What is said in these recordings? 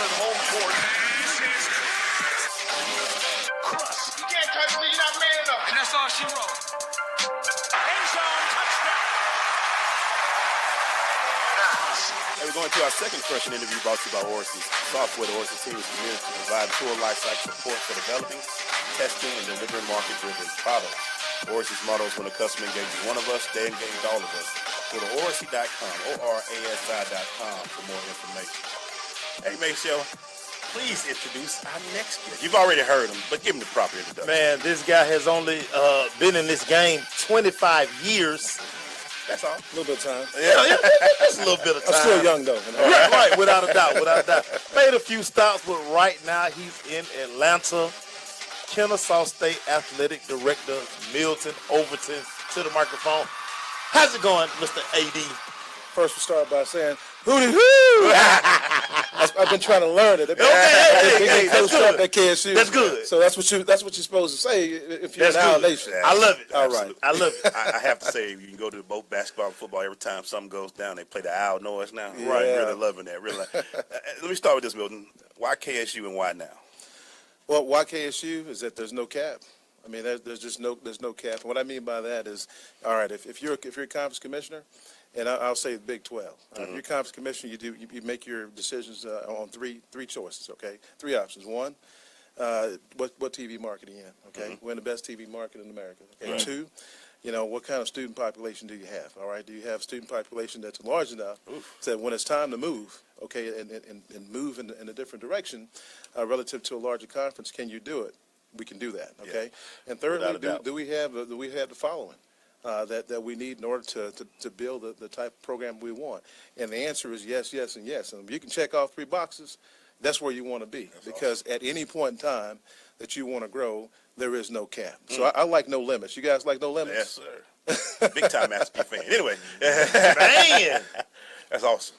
Overton home court. You can't touch me, you're not man enough. And that's all she wrote. End zone touchdown. We're going to our second freshman interview brought to you by Orasi. Software, the Orasi team is committed to provide full lifecycle support for developing, testing, and delivering market-driven products. Orasi's motto is when a customer engages one of us, they engage all of us. Go to Orasi.com, ORASI.com for more information. Hey, Michelle, please introduce our next guest. You've already heard him, but give him the proper introduction. Man, this guy has only been in this game 25 years. That's all. A little bit of time. Yeah, just a little bit of time. I'm still young, though. Right, without a doubt, without a doubt. Made a few stops, but right now he's in Atlanta. Kennesaw State Athletic Director Milton Overton to the microphone. How's it going, Mr. AD? First, we start by saying, hooty hoo! I've been trying to learn it. Hey, that's good. At KSU. That's good. So that's what you're supposed to say if you're in our nation. I love it. All right. I love it. I have to say, you can go to both basketball and football. Every time something goes down, they play the owl noise now. Yeah. Right. Really loving that. Really. Let me start with this, Milton. Why KSU and why now? Well, why KSU is that there's no cap. I mean, there's just no cap. And what I mean by that is, all right, if you're a conference commissioner, and I'll say the Big 12. If you're a conference commissioner, you make your decisions on three choices. Okay, three options. One, what TV market are you in? Okay, we're in the best TV market in America. Okay, right. Two, what kind of student population do you have? All right, do you have a student population that's large enough so that when it's time to move, okay, and move in a different direction relative to a larger conference, can you do it? We can do that. Okay, and thirdly, do we have the following? That we need in order to build the type of program we want? And the answer is yes, yes, and yes. And if you can check off three boxes, that's where you want to be. That's because awesome. At any point in time that you want to grow, there is no cap. So I like no limits. You guys like no limits? Yes, sir. Big time Mississippi fan. Anyway. Man. That's awesome.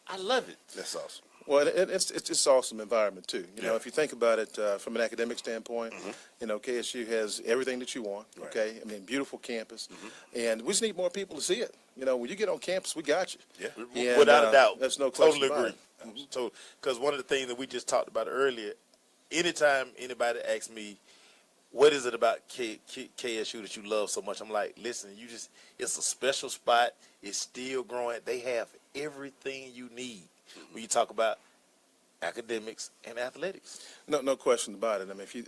I love it. That's awesome. Well, it's just awesome environment too. You know, if you think about it from an academic standpoint, KSU has everything that you want. Right. Okay, I mean, beautiful campus, and we just need more people to see it. When you get on campus, we got you. Yeah, And, without a doubt. That's no question Totally about agree. it. So, because one of the things that we just talked about earlier, anytime anybody asks me, what is it about KSU that you love so much? I'm like, listen, it's a special spot. It's still growing. They have everything you need when you talk about academics and athletics. No question about it. I mean, if you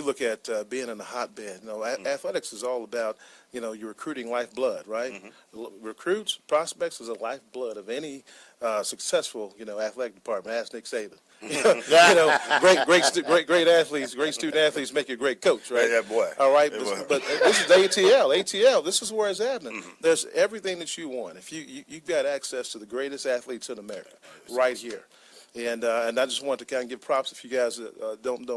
look at being in the hotbed. Athletics is all about your recruiting lifeblood, right? Recruits, prospects is a lifeblood of any successful athletic department. Ask Nick Saban. Great athletes, great student athletes make you a great coach, right? Yeah, boy. All right, but this is ATL. This is where it's happening. There's everything that you want. If you've got access to the greatest athletes in America, right here. And I just want to kind of give props, if you guys don't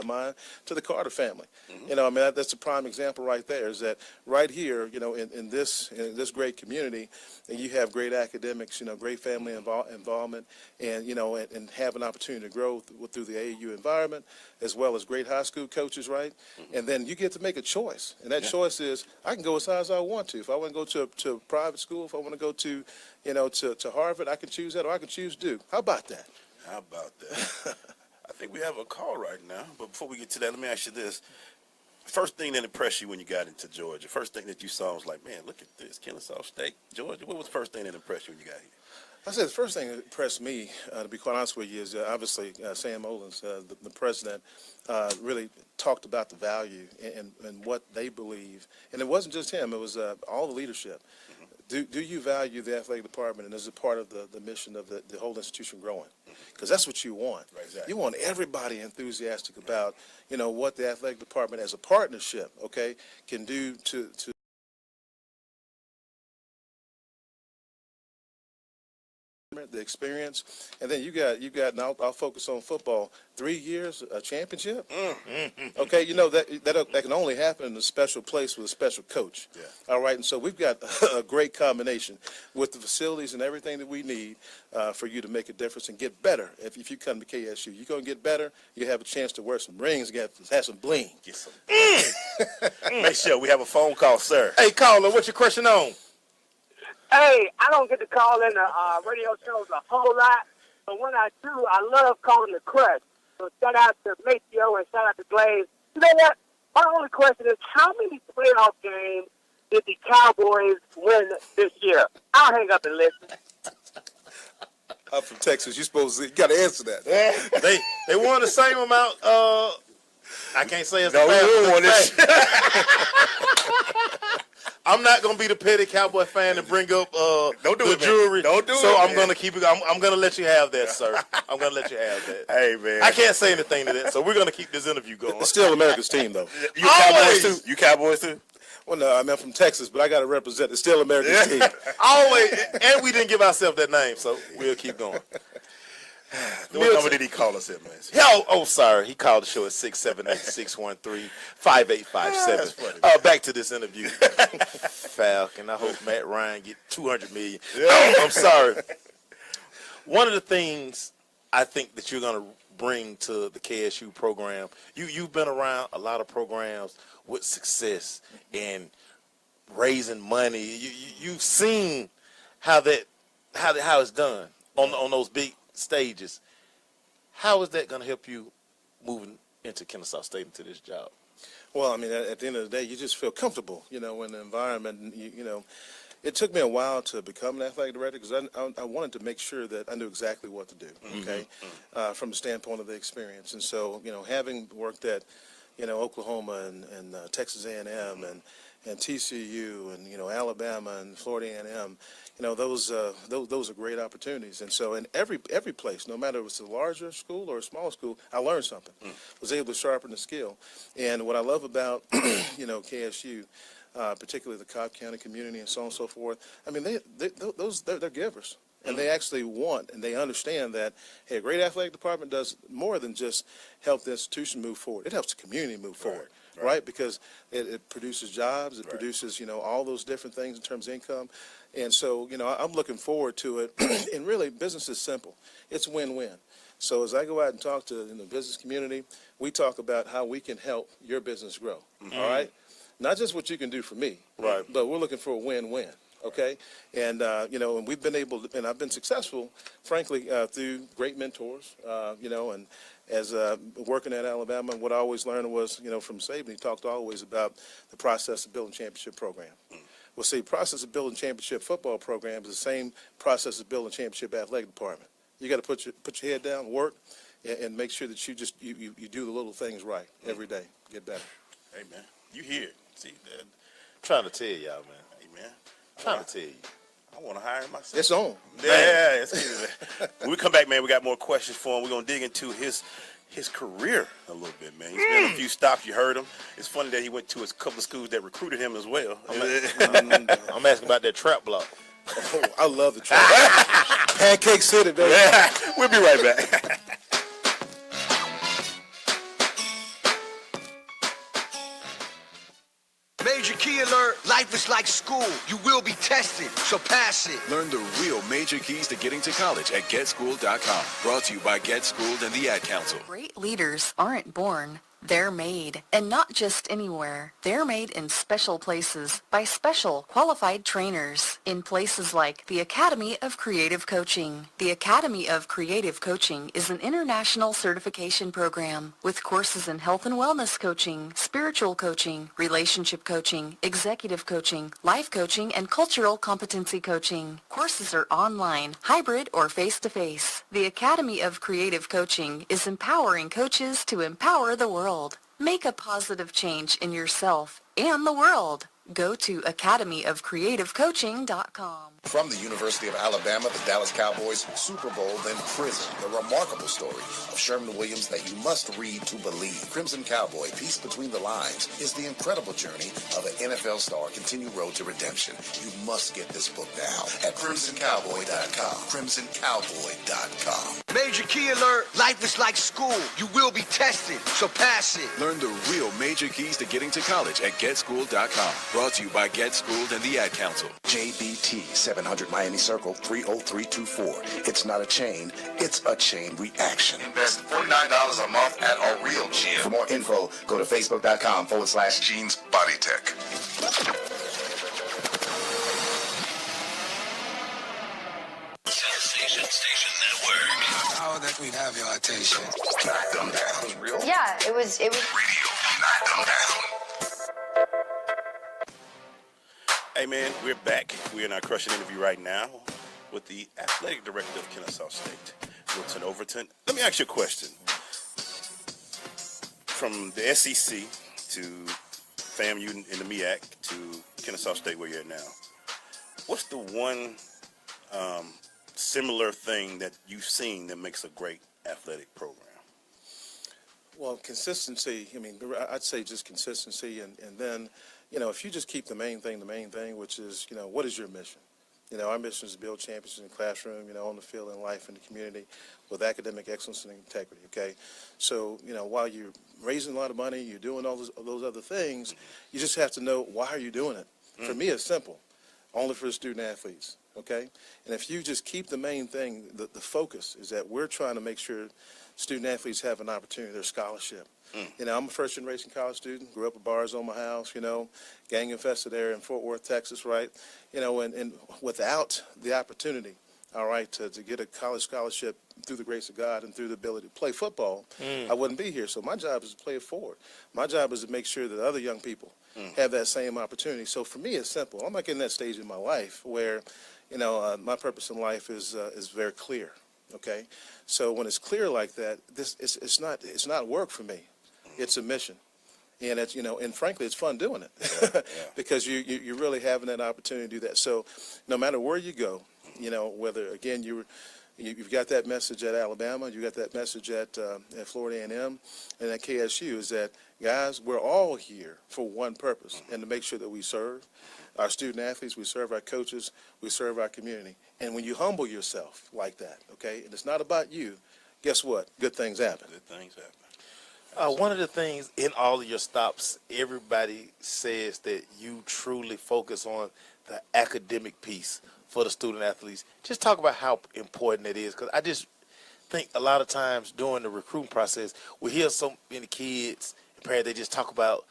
mind, to the Carter family. That's a prime example right there. Is that right here, in this great community, and you have great academics, great family involvement, and and have an opportunity to grow through the AAU environment, as well as great high school coaches, right? And then you get to make a choice, and that choice is I can go as high as I want to. If I want to go to a private school, if I want to go to to Harvard, I can choose that, or I can choose Duke. How about that? How about that? I think we have a call right now. But before we get to that, let me ask you this. First thing that impressed you when you got into Georgia, first thing that you saw was like, man, look at this, Kennesaw State, Georgia. What was the first thing that impressed you when you got here? I said the first thing that impressed me, to be quite honest with you, is obviously Sam Olens, the president, really talked about the value and what they believe. And it wasn't just him. It was all the leadership. Do you value the athletic department, and is it part of the mission of the whole institution growing? Because that's what you want. Right, exactly. You want everybody enthusiastic about, what the athletic department as a partnership, okay, can do to the experience. And then you got, and I'll focus on football, 3 years, a championship. Okay, that can only happen in a special place with a special coach. Yeah. All right, and so we've got a great combination with the facilities and everything that we need for you to make a difference and get better. If you come to KSU, you're going to get better. You have a chance to wear some rings, have some bling. Get some. Make sure we have a phone call, sir. Hey, caller, what's your question on? Hey, I don't get to call in the radio shows a whole lot, But when I do, I love calling the crush. So shout out to Maceo and shout out to Glaze. You know what? My only question is, how many playoff games did the Cowboys win this year? I'll hang up and listen. I'm from Texas. You got to answer that. They won the same amount. I can't say it's No, we don't want this. I'm not gonna be the petty Cowboy fan and bring up Don't do the it, man. jewelry. Don't do so it, I'm man. gonna keep it. I'm gonna let you have that, sir. I'm gonna let you have that. Hey, man. I can't say anything to that, so we're gonna keep this interview going. It's still America's team, though. You Cowboys Always. too? You Cowboys too? Well, no, I'm from Texas, but I got to represent. It's still America's team. Always, and we didn't give ourselves that name, so we'll keep going. What number did he call us at, man? Sorry. He called the show at 678-613-5857. That's funny. Back to this interview. Falcon, I hope Matt Ryan get $200 million. I'm sorry. One of the things I think that you're going to bring to the KSU program, you've been around a lot of programs with success and raising money. You've seen how it's done on those big stages. How is that going to help you moving into Kennesaw State into this job? Well, I mean, at the end of the day, you just feel comfortable, in the environment. It took me a while to become an athletic director because I wanted to make sure that I knew exactly what to do, okay, from the standpoint of the experience. And so, having worked at, Oklahoma and Texas A&M and TCU and, Alabama and Florida A&M, those are great opportunities. And so in every place, no matter if it's a larger school or a smaller school, I learned something, was able to sharpen the skill. And what I love about, KSU, particularly the Cobb County community and so on and so forth, I mean, they're givers. And they actually want and they understand that, hey, a great athletic department does more than just help the institution move forward. It helps the community move forward, right? Because it produces jobs, it produces, all those different things in terms of income. And so, I'm looking forward to it. And really, business is simple. It's win-win. So as I go out and talk to the business community, we talk about how we can help your business grow, all right? Not just what you can do for me, Right. but we're looking for a win-win. Okay, and and we've been able to, and I've been successful, frankly, through great mentors. And as working at Alabama, what I always learned was, from Saban, he talked always about the process of building championship program. Well, see, process of building championship football program is the same process as building championship athletic department. You got to put your head down, work, and make sure that you do the little things right every day. Get better. Hey, man, you hear it. See, Dad. Trying to tell y'all, man. Hey, man. Trying to tell you. I want to hire him myself. It's on. Yeah, it's easy. When we come back, man, we got more questions for him. We're going to dig into his career a little bit, man. He's been a few stops. You heard him. It's funny that he went to a couple of schools that recruited him as well. I'm asking about that trap block. Oh, I love the trap. Pancake City, baby. Yeah, we'll be right back. Major key alert, life is like school. You will be tested, so pass it. Learn the real major keys to getting to college at GetSchooled.com. Brought to you by Get Schooled and the Ad Council. Great leaders aren't born. They're made, and not just anywhere. They're made in special places by special qualified trainers in places like the Academy of Creative Coaching. The Academy of Creative Coaching is an international certification program with courses in health and wellness coaching, spiritual coaching, relationship coaching, executive coaching, life coaching, and cultural competency coaching. Courses are online, hybrid, or face-to-face. The Academy of Creative Coaching is empowering coaches to empower the world. Make a positive change in yourself and the world. Go to academyofcreativecoaching.com. From the University of Alabama, the Dallas Cowboys Super Bowl, then prison. The remarkable story of Sherman Williams that you must read to believe. Crimson Cowboy, Peace Between the Lines, is the incredible journey of an NFL star continued road to redemption. You must get this book now at crimsoncowboy.com. crimsoncowboy.com. Major key alert, life is like school. You will be tested, so pass it. Learn the real major keys to getting to college at GetSchooled.com. Brought to you by Get Schooled and the Ad Council. JBT 700 Miami Circle 30324. It's not a chain, it's a chain reaction. Invest $49 a month at a real gym. For more info, go to facebook.com/Jeans Body Tech. Sensation Station Network. We have your attention. Knock them down. Real? Yeah, it was. Radio. Knock them down. Hey, man, we're back. We're in our crushing interview right now with the athletic director of Kennesaw State, Milton Overton. Let me ask you a question. From the SEC to FAMU in the MEAC to Kennesaw State where you're at now, what's the one similar thing that you've seen that makes a great athletic program? Well, consistency. I mean, I'd say just consistency, and then, if you just keep the main thing, which is, what is your mission? Our mission is to build champions in the classroom, on the field, in life, in the community, with academic excellence and integrity, okay? So, while you're raising a lot of money, you're doing all those other things, you just have to know, why are you doing it? For me, it's simple. Only for the student athletes, okay? And if you just keep the main thing, the focus is that we're trying to make sure student athletes have an opportunity, their scholarship. I'm a first-generation college student, grew up with bars on my house, gang-infested area in Fort Worth, Texas, right? And without the opportunity, all right, to get a college scholarship through the grace of God and through the ability to play football, I wouldn't be here. So my job is to play it forward. My job is to make sure that other young people have that same opportunity. So for me, it's simple. I'm not in that stage in my life where, my purpose in life is very clear. Okay, so when it's clear like that, it's not work for me. It's a mission, and it's and frankly, it's fun doing it because you're really having that opportunity to do that. So no matter where you go, whether again you've got that message at Alabama, you got that message at Florida A&M, and at KSU, is that guys, we're all here for one purpose, and to make sure that we serve our student athletes, we serve our coaches, we serve our community. And when you humble yourself like that, okay, and it's not about you, guess what? Good things happen. Good things happen. One of the things in all of your stops, everybody says that you truly focus on the academic piece for the student athletes. Just talk about how important it is, because I just think a lot of times during the recruiting process, we hear so many kids and parents, they just talk about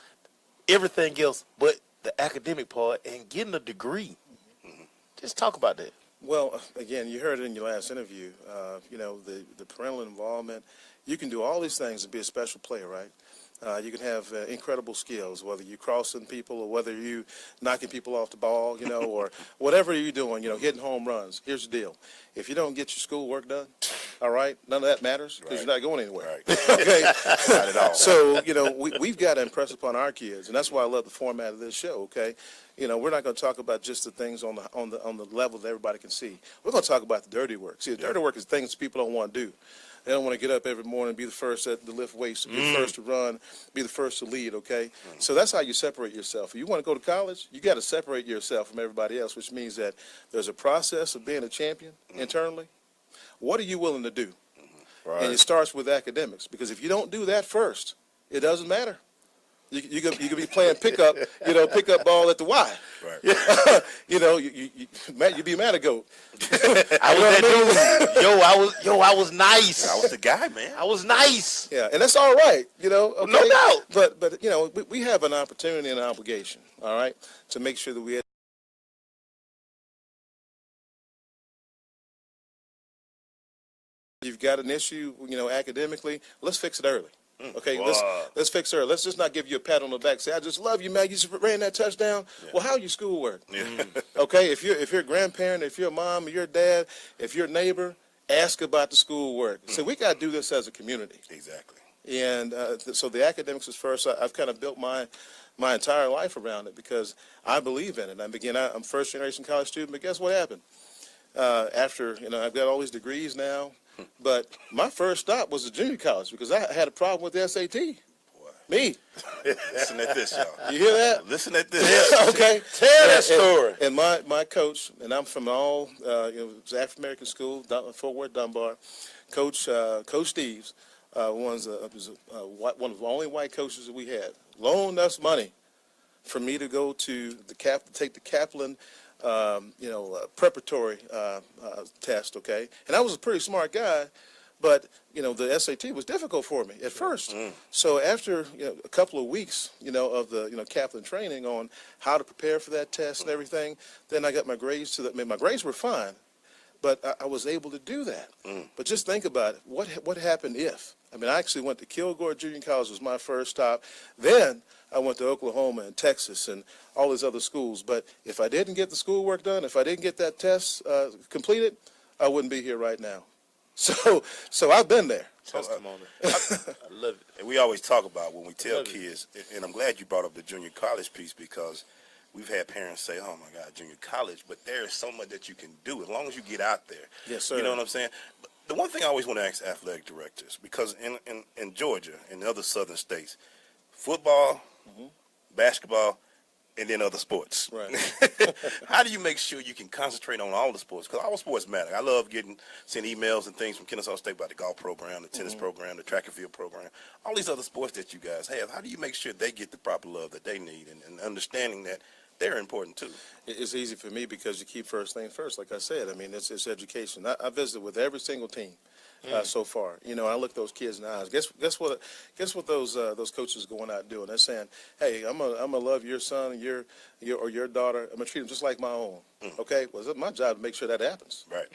everything else but the academic part and getting a degree. Just talk about that. Well, again, you heard it in your last interview, the parental involvement. You can do all these things and be a special player, right? You can have incredible skills, whether you're crossing people or whether you knocking people off the ball, or whatever you're doing, hitting home runs. Here's the deal. If you don't get your schoolwork done, all right, none of that matters because you're not going anywhere. Right. Okay? Not at all. So, we've got to impress upon our kids, and that's why I love the format of this show, okay? We're not going to talk about just the things on the level that everybody can see. We're going to talk about the dirty work. See, the dirty work is things people don't want to do. They don't want to get up every morning and be the first to lift weights, be the first to run, be the first to lead, okay? So that's how you separate yourself. If you want to go to college, you got to separate yourself from everybody else, which means that there's a process of being a champion internally. What are you willing to do? Right. And it starts with academics, because if you don't do that first, it doesn't matter. You could be playing pickup ball at the Y. Right. You'd be mad at goat. I was nice. I was the guy, man. I was nice. Yeah, and that's all right. Okay? No doubt. But we have an opportunity and an obligation, all right, to make sure that we. You've got an issue, academically. Let's fix it early. Okay, let's fix her. Let's just not give you a pat on the back. Say, I just love you, man. You just ran that touchdown. Yeah. Well, how's your schoolwork? Yeah. Okay, if you're a grandparent, if you're a mom, your dad, if you're a neighbor, ask about the schoolwork. So we got to do this as a community. Exactly. And so the academics is first. I've kind of built my entire life around it because I believe in it. I'm first generation college student, but guess what happened? After I've got all these degrees now. But my first stop was a junior college because I had a problem with the SAT. Boy. Me. Listen at this, y'all. You hear that? Listen at this. Okay. Tell that story. And my coach, and I'm from it's African American school, Fort Worth, Dunbar. Coach Steves, was one of the only white coaches that we had. Loaned us money for me to go to take the Kaplan. Preparatory test, okay? And I was a pretty smart guy, but, the SAT was difficult for me at first. So after a couple of weeks, of the Kaplan training on how to prepare for that test and everything, then I got my grades my grades were fine, but I was able to do that. But just think about it. What happened if? I mean, I actually went to Kilgore Junior College was my first stop. Then I went to Oklahoma and Texas and all these other schools. But if I didn't get the schoolwork done, if I didn't get that test completed, I wouldn't be here right now. So I've been there. Testimony. I love it. And we always talk about when we tell kids, and I'm glad you brought up the junior college piece, because we've had parents say, oh, my God, junior college, but there is so much that you can do as long as you get out there. Yes, sir. You know what I'm saying? But the one thing I always want to ask athletic directors, because in Georgia and other southern states, football, basketball, and then other sports. Right. How do you make sure you can concentrate on all the sports? Because all sports matter. I love sending emails and things from Kennesaw State about the golf program, the tennis program, the track and field program, all these other sports that you guys have. How do you make sure they get the proper love that they need, and understanding that they're important too? It's easy for me because you keep first things first. Like I said, I mean, it's education. I visited with every single team so far. You know, I look those kids in the eyes. Guess what those coaches going out doing? They're saying, hey, I'm gonna love your son and your daughter. I'm gonna treat them just like my own. Okay, well, it's my job to make sure that happens. Right.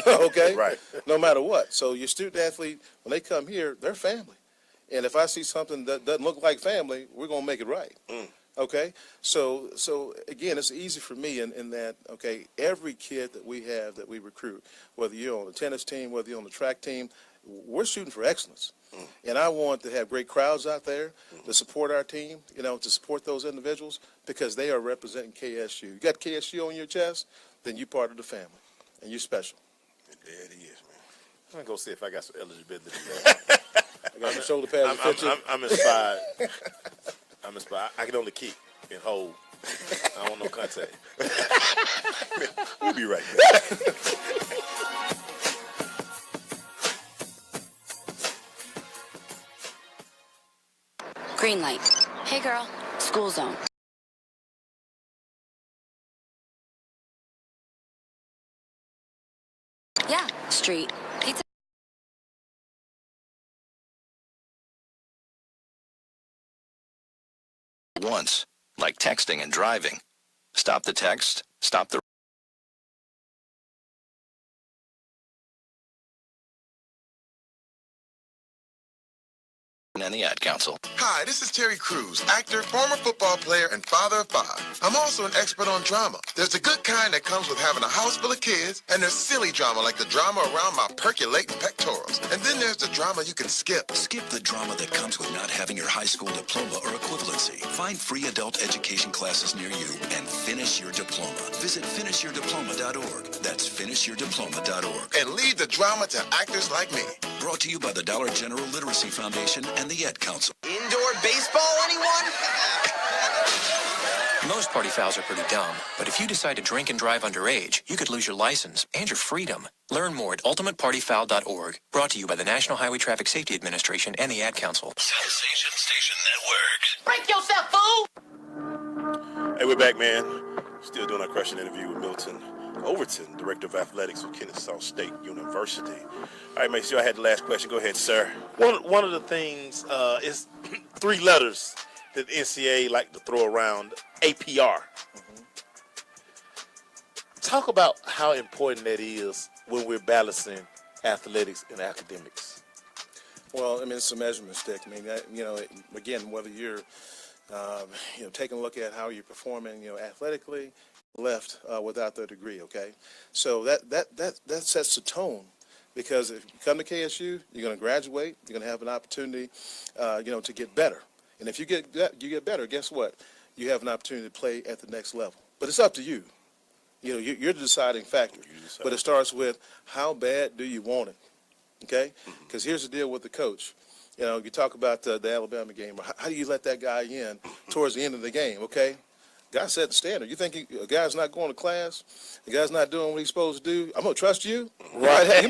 Okay. Right. No matter what. So your student athlete, when they come here, they're family. And if I see something that doesn't look like family, we're gonna make it right. Okay, so again, it's easy for me in that, okay, every kid that we have that we recruit, whether you're on the tennis team, whether you're on the track team, we're shooting for excellence. And I want to have great crowds out there to support our team, you know, to support those individuals, because they are representing KSU. You got KSU on your chest, then you're part of the family, and you're special. There it is, man. I'm going to go see if I got some eligibility. I got some shoulder pads. I'm inspired. I'm inspired. I can only kick and hold. I don't want no contact. We'll be right back. Green light. Hey, girl. School zone. Yeah, street. Pizza. Once, like texting and driving. Stop the text, stop the and the Ad Council. Hi, this is Terry Crews, actor, former football player, and father of 5. I'm also an expert on drama. There's the good kind that comes with having a house full of kids, and there's silly drama like the drama around my percolating pectorals. And then there's the drama you can skip. Skip the drama that comes with not having your high school diploma or equivalency. Find free adult education classes near you and finish your diploma. Visit finishyourdiploma.org. That's finishyourdiploma.org. And leave the drama to actors like me. Brought to you by the Dollar General Literacy Foundation and the Ed Council. Indoor baseball, anyone? Most party fouls are pretty dumb, but if you decide to drink and drive underage, you could lose your license and your freedom. Learn more at ultimatepartyfoul.org. Brought to you by the National Highway Traffic Safety Administration and the Ad Council. Sensation Station Network. Break yourself, fool! Hey, we're back, man. Still doing our crushing interview with Milton Overton, Director of Athletics for Kennesaw State University. All right, make sure I had the last question. Go ahead, sir. One of the things is 3 letters that the NCAA like to throw around, APR. Talk about how important that is when we're balancing athletics and academics. Well, I mean, it's a measurement stick. I mean, you know, again, whether you're, you know, taking a look at how you're performing, you know, athletically, left without their degree. Okay, so that sets the tone, because if you come to KSU, you're going to graduate. You're going to have an opportunity, you know, to get better. And if you get better, guess what? You have an opportunity to play at the next level. But it's up to you. You know, you're the deciding factor. But it starts with how bad do you want it? Okay, because here's the deal with the coach. You know, you talk about the Alabama game. How do you let that guy in towards the end of the game? Okay. God set the standard. You think a guy's not going to class, the guy's not doing what he's supposed to do, I'm going to trust you? Right. You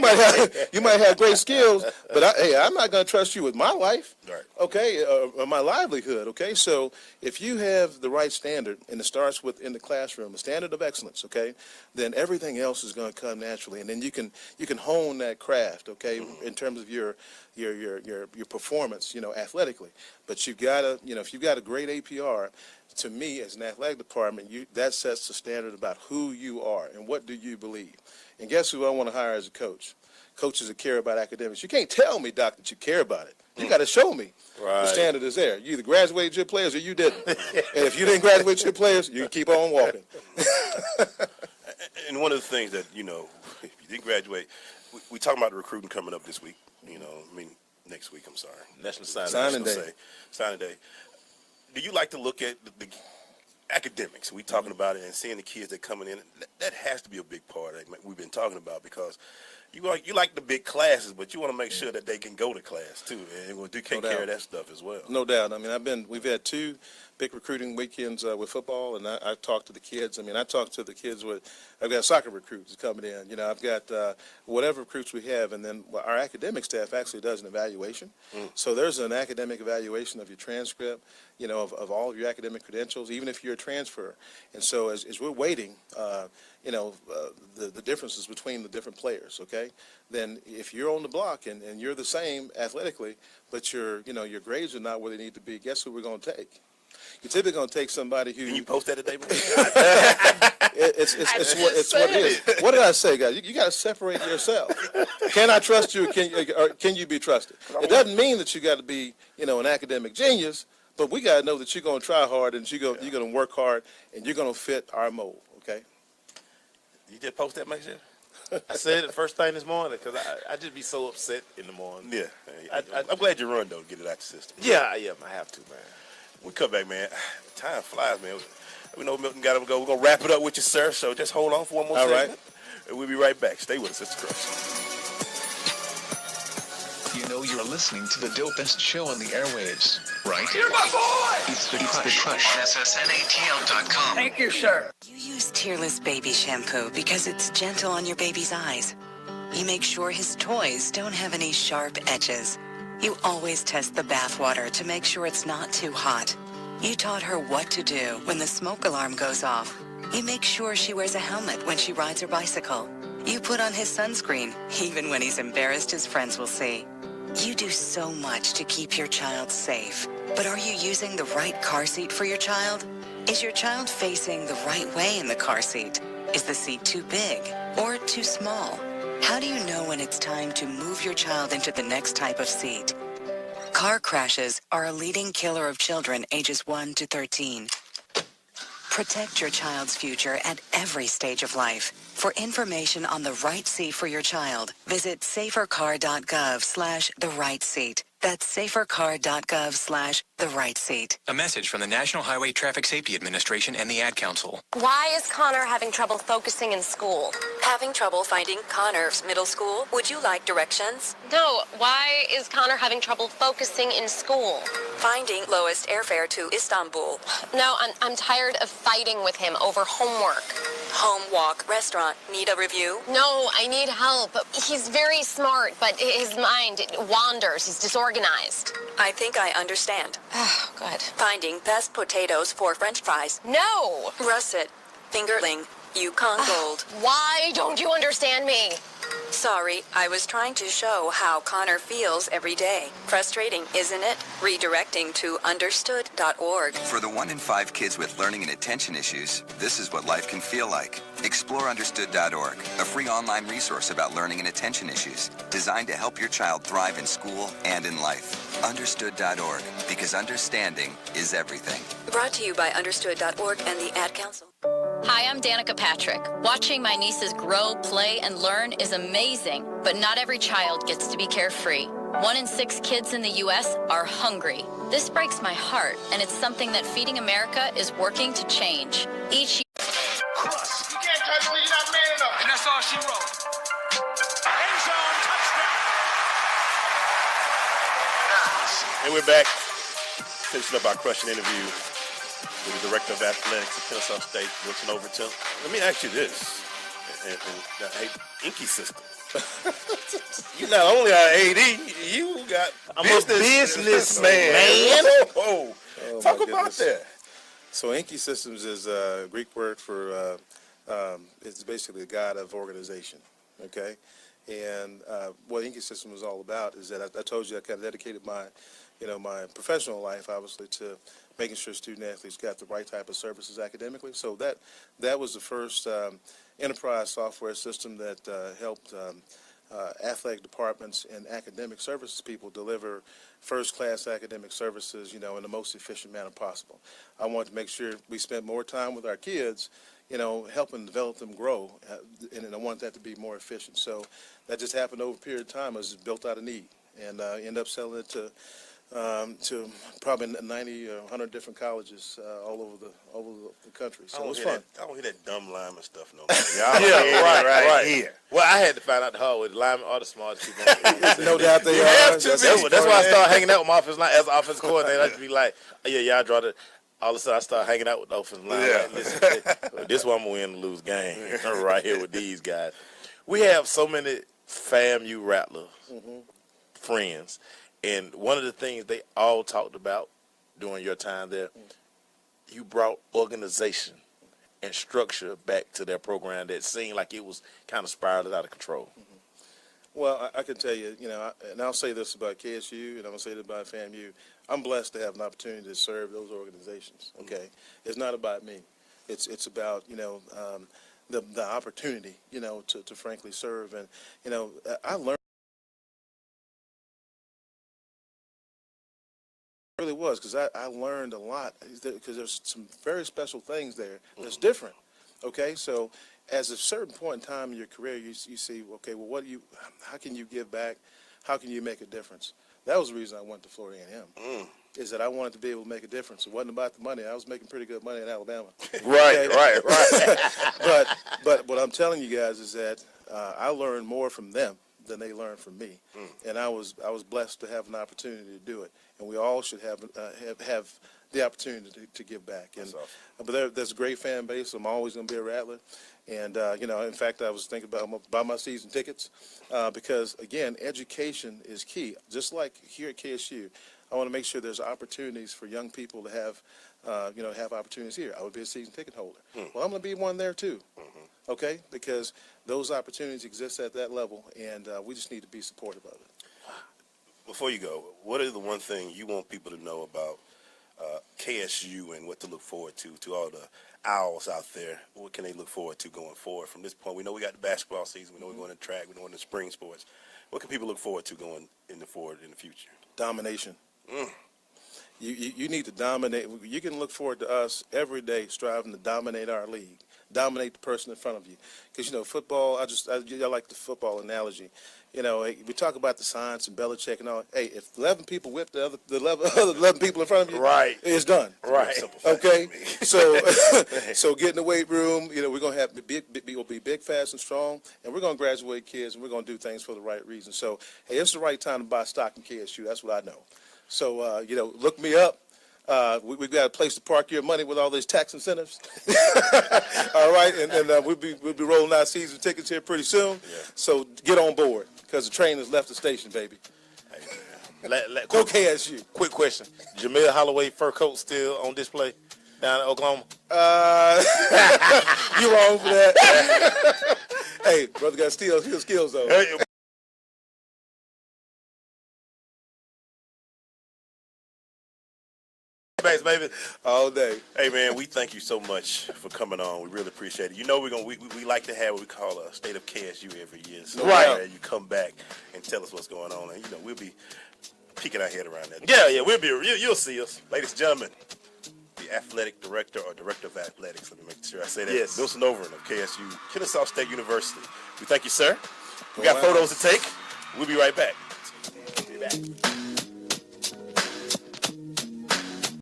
might have great skills, but I'm not going to trust you with my life, right. Okay, or my livelihood, okay? So if you have the right standard, and it starts with in the classroom, a standard of excellence, okay, then everything else is going to come naturally, and then you can hone that craft, okay, in terms of your performance, you know, athletically. But you've got to, if you've got a great APR, to me, as an athletic department, that sets the standard about who you are and what do you believe. And guess who I want to hire as a coach? Coaches that care about academics. You can't tell me, Doc, that you care about it. You got to show me the standard is there. You either graduated your players or you didn't. And if you didn't graduate your players, you keep on walking. And one of the things that, if you didn't graduate, we talking about the recruiting coming up this week. Next week, I'm sorry. National Signing Day. Signing Day. Do you like to look at the academics? We talking about it and seeing the kids that coming in. That has to be a big part that we've been talking about, because you like the big classes, but you want to make sure that they can go to class too, and we'll take care of that stuff as well. No doubt. I mean, we've had 2 big recruiting weekends with football, and I talked to the kids. I talked to the kids I've got soccer recruits coming in. I've got whatever recruits we have, and then our academic staff actually does an evaluation. So there's an academic evaluation of your transcript, of all of your academic credentials, even if you're a transfer. And so as we're waiting, the differences between the different players, okay? Then if you're on the block and you're the same athletically, but your grades are not where they need to be, guess who we're going to take? You're typically going to take somebody who... Can you post that today? It's what it is. What did I say, guys? You got to separate yourself. Can I trust you, or can you be trusted? It doesn't mean that you got to be, an academic genius, but we got to know that you're going to try hard and you're going to work hard and you're going to fit our mold, okay? You just post that, make sure? I said it first thing this morning because I just be so upset in the morning. Yeah. I'm glad you run, though, to get it out the system. Yeah, I have to, man. We come back, man. Time flies, man. We know Milton got to go. We're going to wrap it up with you, sir, so just hold on for one more second. All right. And we'll be right back. Stay with us. It's the Crush. You're listening to the dopest show on the airwaves, right? You're my boy! It's the Crush. SSNATL.com. Thank you, sir. You use Tearless baby shampoo because it's gentle on your baby's eyes. You make sure his toys don't have any sharp edges. You always test the bath water to make sure it's not too hot. You taught her what to do when the smoke alarm goes off. You make sure she wears a helmet when she rides her bicycle. You put on his sunscreen, even when he's embarrassed his friends will see. You do so much to keep your child safe. But are you using the right car seat for your child? Is your child facing the right way in the car seat? Is the seat too big or too small? How do you know when it's time to move your child into the next type of seat? Car crashes are a leading killer of children ages 1 to 13. Protect your child's future at every stage of life. For information on the right seat for your child, visit safercar.gov/the-right-seat. That's safercar.gov/the-right-seat. A message from the National Highway Traffic Safety Administration and the Ad Council. Why is Connor having trouble focusing in school? Having trouble finding Connor's middle school? Would you like directions? No, why is Connor having trouble focusing in school? Finding lowest airfare to Istanbul. No, I'm tired of fighting with him over homework. Home, walk, restaurant. Need a review? No, I need help. He's very smart, but his mind wanders. He's disorganized. I think I understand. Oh, good. Finding best potatoes for French fries. No! Russet, fingerling, Yukon Gold. Why don't you understand me? Sorry, I was trying to show how Connor feels every day. Frustrating, isn't it? Redirecting to understood.org. For the 1 in 5 kids with learning and attention issues, this is what life can feel like. Explore understood.org, a free online resource about learning and attention issues, designed to help your child thrive in school and in life. Understood.org, because understanding is everything. Brought to you by understood.org and the Ad Council. Hi, I'm Danica Patrick. Watching my nieces grow, play, and learn is amazing, but not every child gets to be carefree. 1 in 6 kids in the U.S. are hungry. This breaks my heart, and it's something that Feeding America is working to change. Each year... Cross. You can't touch me, you're not man enough. And that's all she wrote. End zone touchdown. And we're back, finishing up our crushing interview with the Director of Athletics at Kennesaw State, Milton Overton. Let me ask you this. Hey, Inky system. You not only are AD, you got I'm a businessman. Oh, talk about that. So Inky Systems is a Greek word for, it's basically a god of organization, okay? And what Inky System was all about is that I told you I kind of dedicated my, my professional life, obviously, to making sure student athletes got the right type of services academically. So that was the first enterprise software system that helped athletic departments and academic services people deliver first-class academic services, in the most efficient manner possible. I wanted to make sure we spent more time with our kids, helping develop them grow, and I want that to be more efficient. So that just happened over a period of time. It was built out of need, and ended up selling it to probably 90 or 100 different colleges all over the country. So it was fun. I don't hear that dumb lineman stuff no more. Yeah, right. Here. Well, I had to find out the hard way. The linemen are the smartest people. No doubt they are. That's why I started hanging out with my offensive line as an offensive coordinator. I just be like, y'all draw the. All of a sudden, I started hanging out with the offensive line. Yeah. Like, listen, this one I'm going to win and lose game right here with these guys. We have so many FAMU Rattler friends. And one of the things they all talked about during your time there, you brought organization and structure back to their program that seemed like it was kind of spiraling out of control. Well, I can tell you, and I'll say this about KSU, and I'm going to say this about FAMU. I'm blessed to have an opportunity to serve those organizations, okay? It's not about me. It's about, the opportunity, to frankly serve. And, I learned. It really was, because I learned a lot, because there's some very special things there that's different, okay? So as a certain point in time in your career, you see, okay, well, how can you give back? How can you make a difference? That was the reason I went to Florida A&M, is that I wanted to be able to make a difference. It wasn't about the money. I was making pretty good money in Alabama. Right. But what I'm telling you guys is that I learned more from them than they learned from me, and I was blessed to have an opportunity to do it, and we all should have the opportunity to give back. And but there's a great fan base. I'm always going to be a Rattler, and in fact, I was thinking about buy my season tickets because again, education is key. Just like here at KSU, I want to make sure there's opportunities for young people to have have opportunities here. I would be a season ticket holder. Well, I'm going to be one there too. Okay, because those opportunities exist at that level, and we just need to be supportive of it. Before you go, what is the one thing you want people to know about KSU and what to look forward to all the Owls out there? What can they look forward to going forward from this point? We know we got the basketball season. We know we're going to track. We're going to spring sports. What can people look forward to going forward in the future? Domination. You need to dominate. You can look forward to us every day striving to dominate our league. Dominate the person in front of you, because football. I like the football analogy. We talk about the science and Belichick and all. Hey, if 11 people whip the other 11 people in front of you, right, it's done. Right. Okay. So get in the weight room. We're gonna have we'll be big, fast, and strong, and we're gonna graduate kids, and we're gonna do things for the right reason. So hey, it's the right time to buy stock in KSU. That's what I know. So look me up. We've got a place to park your money with all these tax incentives. All right, and we'll be rolling out season tickets here pretty soon. Yeah. So get on board, because the train has left the station, baby. Go KSU. Quick question: Jamil Holloway fur coat still on display down in Oklahoma? You wrong for that. Hey, brother got skills though. Hey. Thanks, baby. All day. Hey, man, we thank you so much for coming on. We really appreciate it. We like to have what we call a state of KSU every year. So you come back and tell us what's going on, and we'll be peeking our head around that. Yeah, you'll see us, ladies and gentlemen. The athletic director or director of athletics. Let me make sure I say that. Yes. Milton Overton of KSU, Kennesaw State University. We thank you, sir. We got photos to take. We'll be right back. Be back.